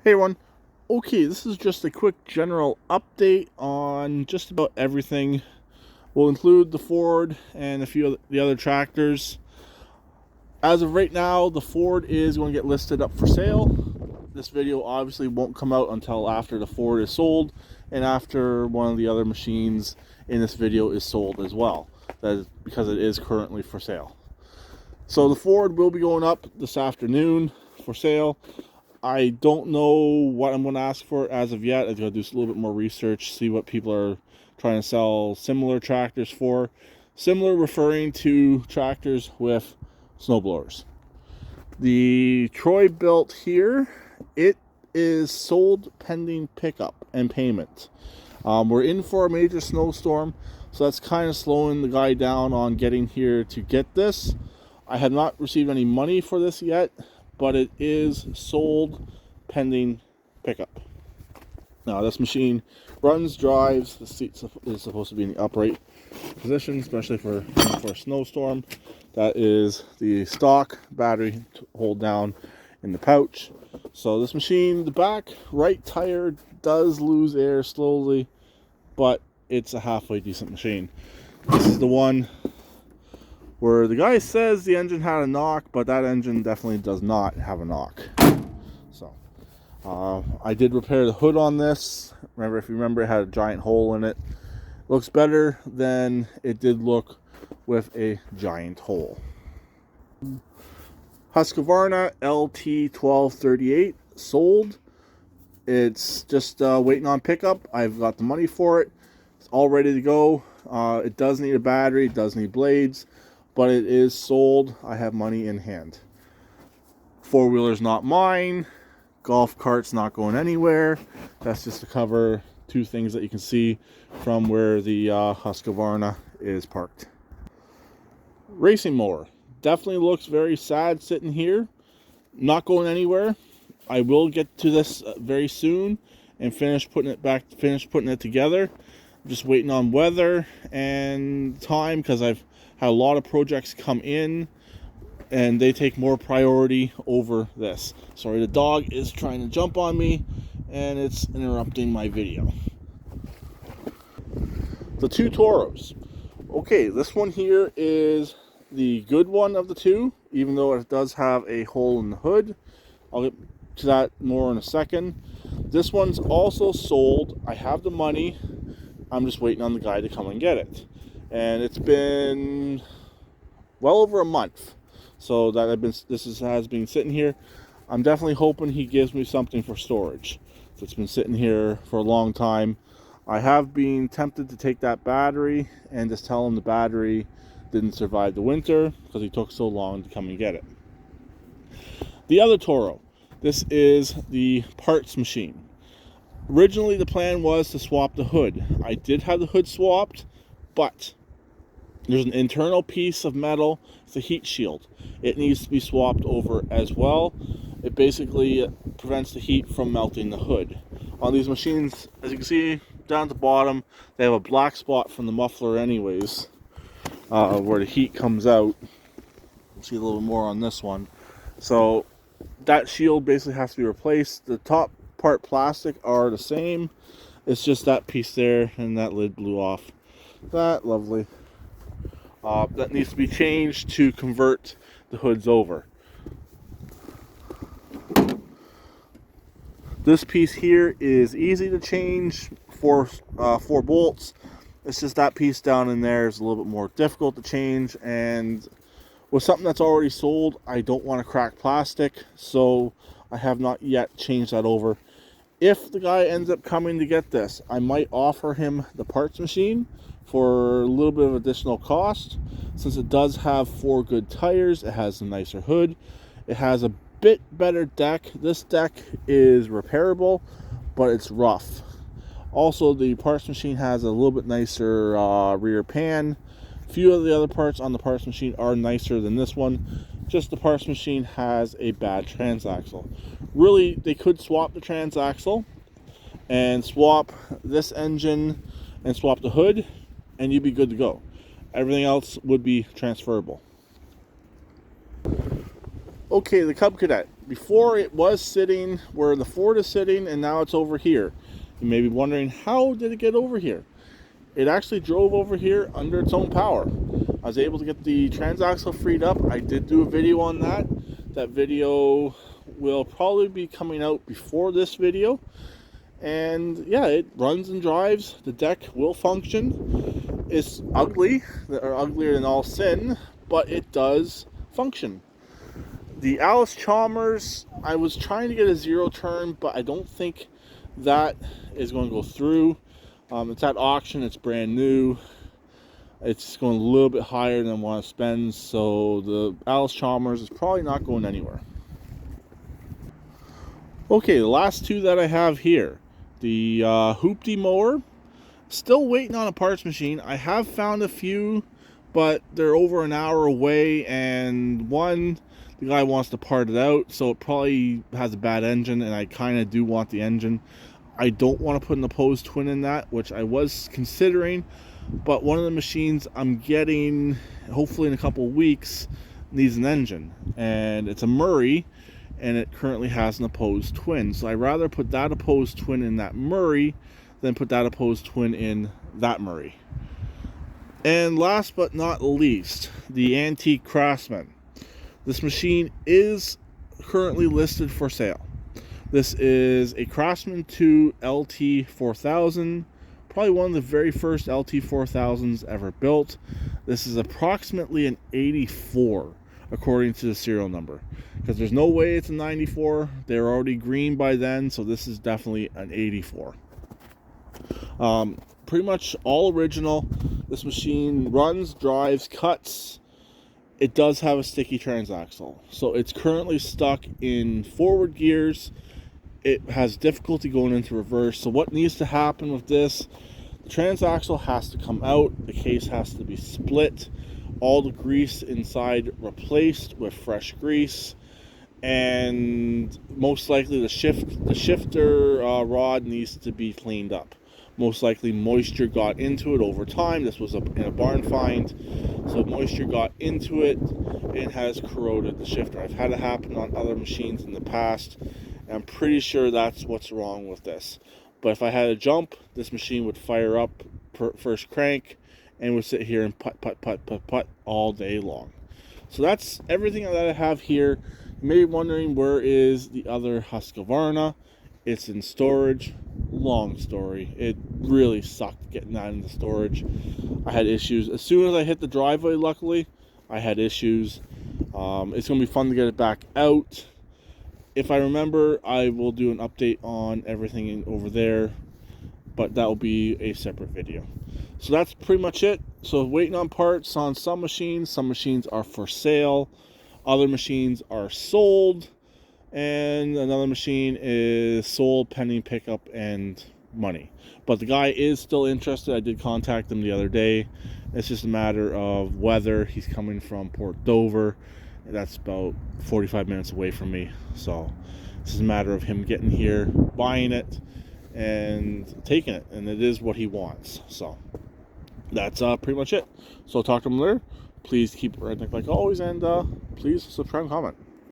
Hey everyone. Okay, this is just a quick general update on just about everything. We'll include the Ford and a few of the other tractors. As of right now, the Ford is going to get listed up for sale. This video obviously won't come out until after the Ford is sold and after one of the other machines in this video is sold as well. That is because it is currently for sale. So the Ford will be going up this afternoon for sale. I don't know what I'm going to ask for as of yet. I've got to do a little bit more research, see what people are trying to sell similar tractors for. Similar referring to tractors with snowblowers. The Troy built here, it is sold pending pickup and payment. We're in for a major snowstorm, so that's kind of slowing the guy down on getting here to get this. I have not received any money for this yet, but it is sold pending pickup. Now this machine runs, drives, the seat is supposed to be in the upright position, especially for a snowstorm. That is the stock battery to hold down in the pouch. So this machine, the back right tire does lose air slowly, but it's a halfway decent machine. This is the one where the guy says the engine had a knock, but that engine definitely does not have a knock. So I did repair the hood on this. If you remember, it had a giant hole in it. Looks better than it did look with a giant hole. Husqvarna LT1238 sold. It's just waiting on pickup. I've got the money for it. It's all ready to go. It does need a battery, it does need blades, but it is sold. I have money in hand. Four-wheeler's not mine. Golf cart's not going anywhere. That's just to cover two things that you can see from where the Husqvarna is parked. Racing mower. Definitely looks very sad sitting here. Not going anywhere. I will get to this very soon and finish putting it together. I'm just waiting on weather and time because I've had a lot of projects come in and they take more priority over this. Sorry, the dog is trying to jump on me and it's interrupting my video. The two Toros. Okay, this one here is the good one of the two, even though it does have a hole in the hood. I'll get to that more in a second. This one's also sold. I have the money. I'm just waiting on the guy to come and get it. And it's been well over a month. So that has been sitting here. I'm definitely hoping he gives me something for storage. So it's been sitting here for a long time. I have been tempted to take that battery and just tell him the battery didn't survive the winter because he took so long to come and get it. The other Toro. This is the parts machine. Originally the plan was to swap the hood. I did have the hood swapped, but there's an internal piece of metal, it's a heat shield. It needs to be swapped over as well. It basically prevents the heat from melting the hood. On these machines, as you can see down at the bottom, they have a black spot from the muffler anyways, where the heat comes out. You'll see a little bit more on this one. So that shield basically has to be replaced. The top part plastic are the same. It's just that piece there and that lid blew off. That lovely. That needs to be changed to convert the hoods over. This piece here is easy to change. Four bolts. It's just that piece down in there is a little bit more difficult to change, and with something that's already sold, I don't want to crack plastic, so I have not yet changed that over. If the guy ends up coming to get this, I might offer him the parts machine for a little bit of additional cost. Since it does have 4 good tires, it has a nicer hood, it has a bit better deck. This deck is repairable, but it's rough. Also, the parts machine has a little bit nicer rear pan. A few of the other parts on the parts machine are nicer than this one. Just the parts machine has a bad transaxle. Really, they could swap the transaxle and swap this engine and swap the hood, and you'd be good to go. Everything else would be transferable. Okay, the Cub Cadet. before it was sitting where the Ford is sitting, and now it's over here. You may be wondering, how did it get over here? It actually drove over here under its own power. I was able to get the transaxle freed up. I did do a video on that. That video will probably be coming out before this video. And yeah, it runs and drives. The deck will function. It's ugly, or uglier than all sin, but it does function. The Alice Chalmers, I was trying to get a 0 turn, but I don't think that is going to go through. It's at auction, it's brand new. It's going a little bit higher than I want to spend, so the Alice Chalmers is probably not going anywhere. Okay, the last two that I have here. The Hoopty mower. Still waiting on a parts machine. I have found a few, but they're over an hour away, and one, the guy wants to part it out, so it probably has a bad engine, and I kind of do want the engine. I don't want to put an opposed twin in that, which I was considering, but one of the machines I'm getting, hopefully in a couple weeks, needs an engine, and it's a Murray, and it currently has an opposed twin. So I'd rather put that opposed twin in that Murray than put that opposed twin in that Murray. And last but not least, the antique Craftsman. This machine is currently listed for sale. This is a Craftsman 2 LT4000, probably one of the very first LT4000s ever built. This is approximately an 84 according to the serial number, because there's no way it's a 94. They're already green by then, so this is definitely an 84. Pretty much all original. This machine runs, drives, cuts. It does have a sticky transaxle, so it's currently stuck in forward gears. It has difficulty going into reverse. So what needs to happen with this, the transaxle has to come out, the case has to be split, all the grease inside replaced with fresh grease, and most likely the shifter rod needs to be cleaned up. Most likely moisture got into it over time. This was in a barn find, so moisture got into it and has corroded the shifter. I've had it happen on other machines in the past, and I'm pretty sure that's what's wrong with this. But if I had a jump, this machine would fire up first crank and would sit here and putt all day long. So that's everything that I have here. You may be wondering, where is the other Husqvarna? It's in storage. Long story. It really sucked getting that into storage. I had issues. As soon as I hit the driveway, luckily, I had issues. It's going to be fun to get it back out. If I remember, I will do an update on everything over there, but that will be a separate video. So that's pretty much it. So waiting on parts on some machines. Some machines are for sale. Other machines are sold. And another machine is sold pending pickup and money. But the guy is still interested. I did contact him the other day. It's just a matter of whether he's coming from Port Dover. That's about 45 minutes away from me. So it's just a matter of him getting here, buying it, and taking it. And it is what he wants. So that's pretty much it. So I'll talk to him later. Please keep it redneck like always, and please subscribe and comment.